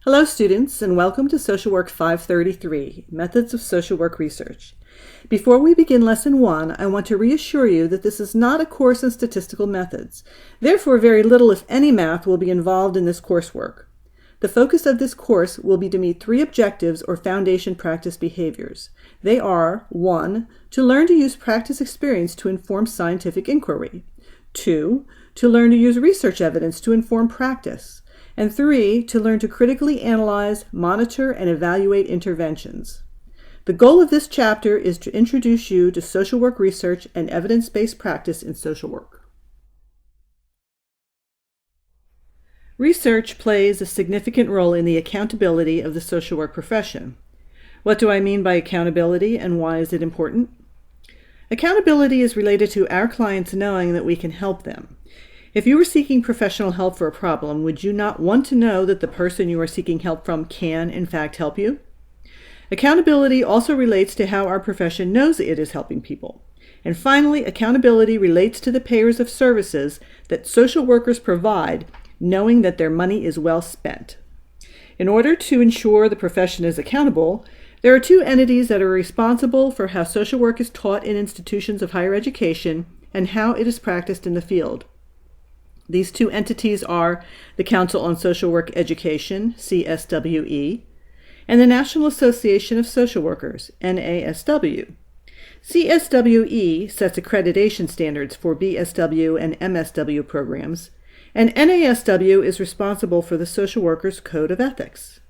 Hello students, and welcome to Social Work 533, Methods of Social Work Research. Before we begin Lesson 1, I want to reassure you that this is not a course in statistical methods. Therefore, very little, if any, math will be involved in this coursework. The focus of this course will be to meet 3 objectives or foundation practice behaviors. They are 1. To learn to use practice experience to inform scientific inquiry. 2. To learn to use research evidence to inform practice. And 3, to learn to critically analyze, monitor, and evaluate interventions. The goal of this chapter is to introduce you to social work research and evidence-based practice in social work. Research plays a significant role in the accountability of the social work profession. What do I mean by accountability, and why is it important? Accountability is related to our clients knowing that we can help them. If you were seeking professional help for a problem, would you not want to know that the person you are seeking help from can, in fact, help you? Accountability also relates to how our profession knows it is helping people. And finally, accountability relates to the payers of services that social workers provide, knowing that their money is well spent. In order to ensure the profession is accountable, there are 2 entities that are responsible for how social work is taught in institutions of higher education and how it is practiced in the field. These 2 entities are the Council on Social Work Education, CSWE, and the National Association of Social Workers, NASW. CSWE sets accreditation standards for BSW and MSW programs, and NASW is responsible for the Social Workers Code of Ethics.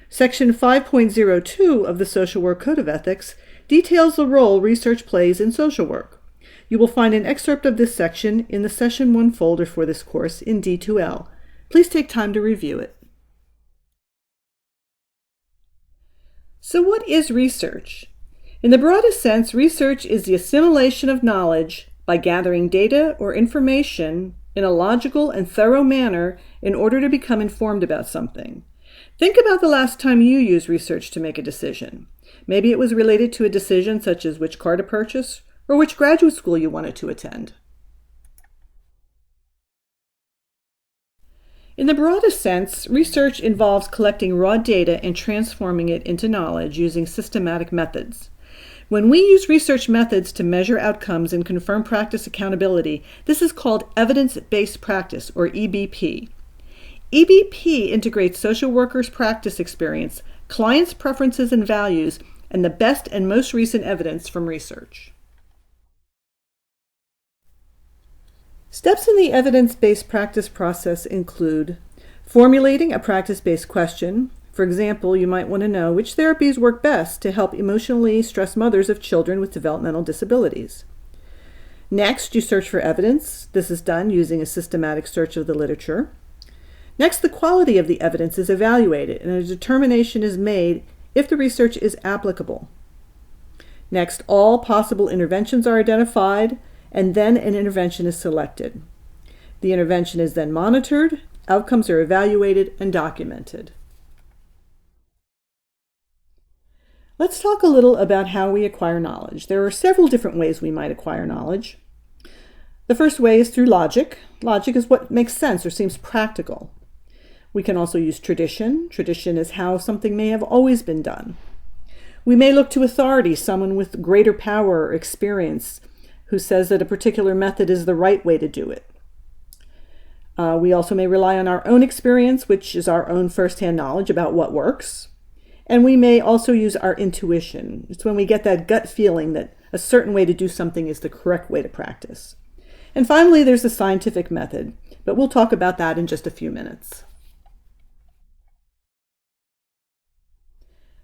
Section 5.02 of the Social Work Code of Ethics details the role research plays in social work. You will find an excerpt of this section in the Session 1 folder for this course in D2L. Please take time to review it. So what is research? In the broadest sense, research is the assimilation of knowledge by gathering data or information in a logical and thorough manner in order to become informed about something. Think about the last time you used research to make a decision. Maybe it was related to a decision such as which car to purchase, or which graduate school you wanted to attend. In the broadest sense, research involves collecting raw data and transforming it into knowledge using systematic methods. When we use research methods to measure outcomes and confirm practice accountability, this is called evidence-based practice, or EBP. EBP integrates social workers' practice experience, clients' preferences and values, and the best and most recent evidence from research. Steps in the evidence-based practice process include formulating a practice-based question. For example, you might want to know which therapies work best to help emotionally stressed mothers of children with developmental disabilities. Next, you search for evidence. This is done using a systematic search of the literature. Next, the quality of the evidence is evaluated, and a determination is made if the research is applicable. Next, all possible interventions are identified, and then an intervention is selected. The intervention is then monitored, outcomes are evaluated, and documented. Let's talk a little about how we acquire knowledge. There are several different ways we might acquire knowledge. The first way is through logic. Logic is what makes sense or seems practical. We can also use tradition. Tradition is how something may have always been done. We may look to authority, someone with greater power or experience, who says that a particular method is the right way to do it. We also may rely on our own experience, which is our own firsthand knowledge about what works. And we may also use our intuition. It's when we get that gut feeling that a certain way to do something is the correct way to practice. And finally, there's the scientific method, but we'll talk about that in just a few minutes.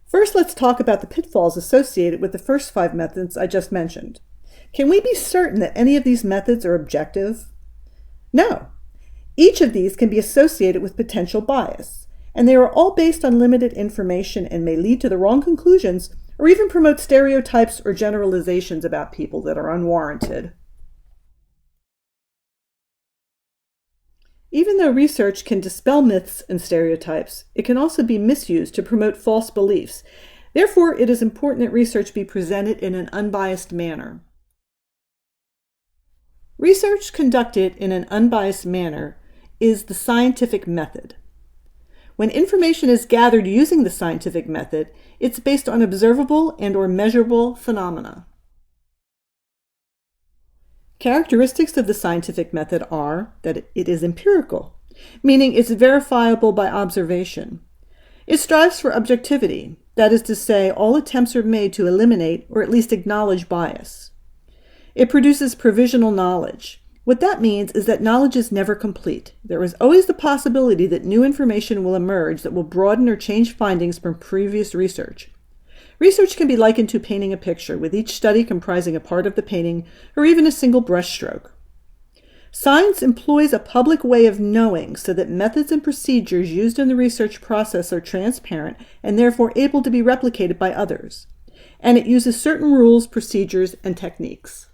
First, let's talk about the pitfalls associated with the first 5 methods I just mentioned. Can we be certain that any of these methods are objective? No. Each of these can be associated with potential bias, and they are all based on limited information and may lead to the wrong conclusions or even promote stereotypes or generalizations about people that are unwarranted. Even though research can dispel myths and stereotypes, it can also be misused to promote false beliefs. Therefore, it is important that research be presented in an unbiased manner. Research conducted in an unbiased manner is the scientific method. When information is gathered using the scientific method, it's based on observable and/or measurable phenomena. Characteristics of the scientific method are that it is empirical, meaning it's verifiable by observation. It strives for objectivity, that is to say, all attempts are made to eliminate or at least acknowledge bias. It produces provisional knowledge. What that means is that knowledge is never complete. There is always the possibility that new information will emerge that will broaden or change findings from previous research. Research can be likened to painting a picture, with each study comprising a part of the painting or even a single brushstroke. Science employs a public way of knowing so that methods and procedures used in the research process are transparent and therefore able to be replicated by others. And it uses certain rules, procedures, and techniques.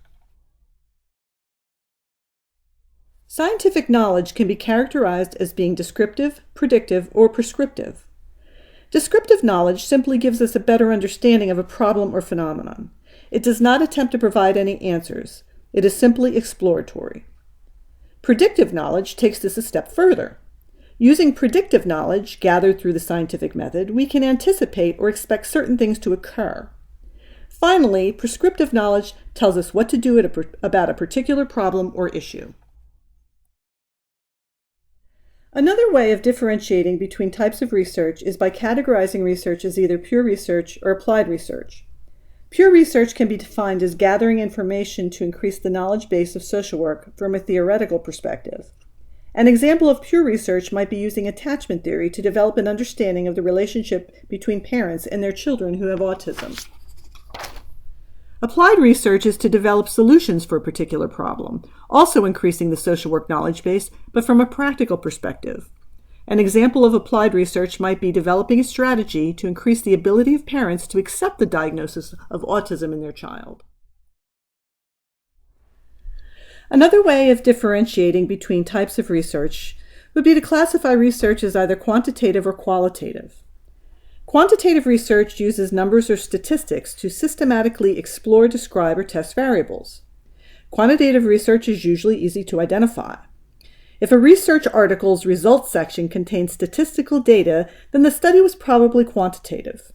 Scientific knowledge can be characterized as being descriptive, predictive, or prescriptive. Descriptive knowledge simply gives us a better understanding of a problem or phenomenon. It does not attempt to provide any answers. It is simply exploratory. Predictive knowledge takes this a step further. Using predictive knowledge gathered through the scientific method, we can anticipate or expect certain things to occur. Finally, prescriptive knowledge tells us what to do about a particular problem or issue. Another way of differentiating between types of research is by categorizing research as either pure research or applied research. Pure research can be defined as gathering information to increase the knowledge base of social work from a theoretical perspective. An example of pure research might be using attachment theory to develop an understanding of the relationship between parents and their children who have autism. Applied research is to develop solutions for a particular problem, also increasing the social work knowledge base, but from a practical perspective. An example of applied research might be developing a strategy to increase the ability of parents to accept the diagnosis of autism in their child. Another way of differentiating between types of research would be to classify research as either quantitative or qualitative. Quantitative research uses numbers or statistics to systematically explore, describe, or test variables. Quantitative research is usually easy to identify. If a research article's results section contains statistical data, then the study was probably quantitative.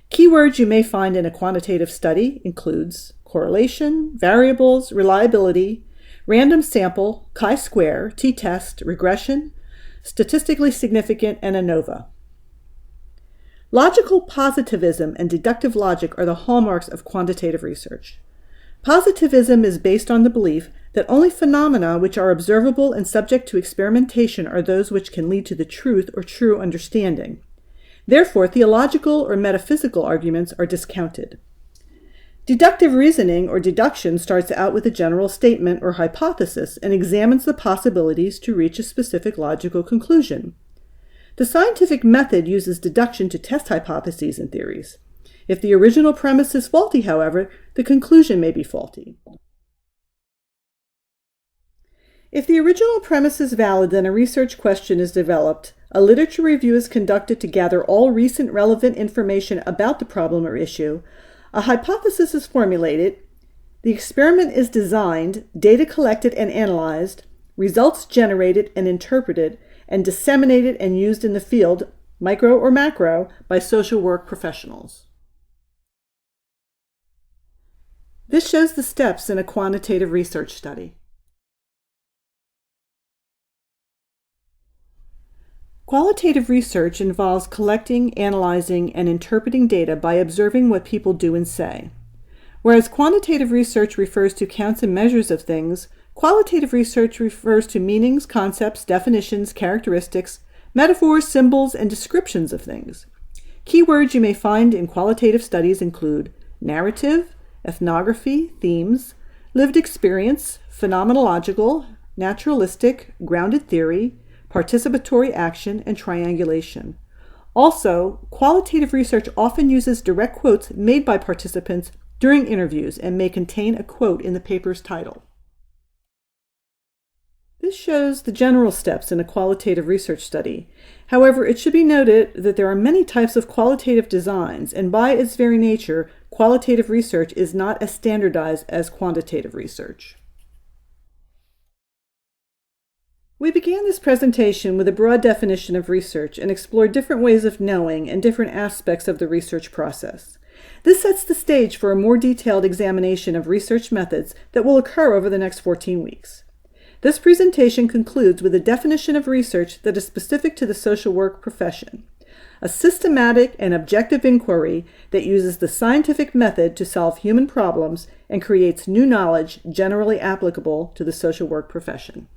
Keywords you may find in a quantitative study includes correlation, variables, reliability, random sample, chi-square, t-test, regression, statistically significant, and ANOVA. Logical positivism and deductive logic are the hallmarks of quantitative research. Positivism is based on the belief that only phenomena which are observable and subject to experimentation are those which can lead to the truth or true understanding. Therefore, theological or metaphysical arguments are discounted. Deductive reasoning or deduction starts out with a general statement or hypothesis and examines the possibilities to reach a specific logical conclusion. The scientific method uses deduction to test hypotheses and theories. If the original premise is faulty, however, the conclusion may be faulty. If the original premise is valid, then a research question is developed, a literature review is conducted to gather all recent relevant information about the problem or issue, a hypothesis is formulated, the experiment is designed, data collected and analyzed, results generated and interpreted, and disseminated and used in the field, micro or macro, by social work professionals. This shows the steps in a quantitative research study. Qualitative research involves collecting, analyzing, and interpreting data by observing what people do and say. Whereas quantitative research refers to counts and measures of things, qualitative research refers to meanings, concepts, definitions, characteristics, metaphors, symbols, and descriptions of things. Keywords you may find in qualitative studies include narrative, ethnography, themes, lived experience, phenomenological, naturalistic, grounded theory, participatory action, and triangulation. Also, qualitative research often uses direct quotes made by participants during interviews and may contain a quote in the paper's title. This shows the general steps in a qualitative research study. However, it should be noted that there are many types of qualitative designs, and by its very nature, qualitative research is not as standardized as quantitative research. We began this presentation with a broad definition of research and explored different ways of knowing and different aspects of the research process. This sets the stage for a more detailed examination of research methods that will occur over the next 14 weeks. This presentation concludes with a definition of research that is specific to the social work profession, a systematic and objective inquiry that uses the scientific method to solve human problems and creates new knowledge generally applicable to the social work profession.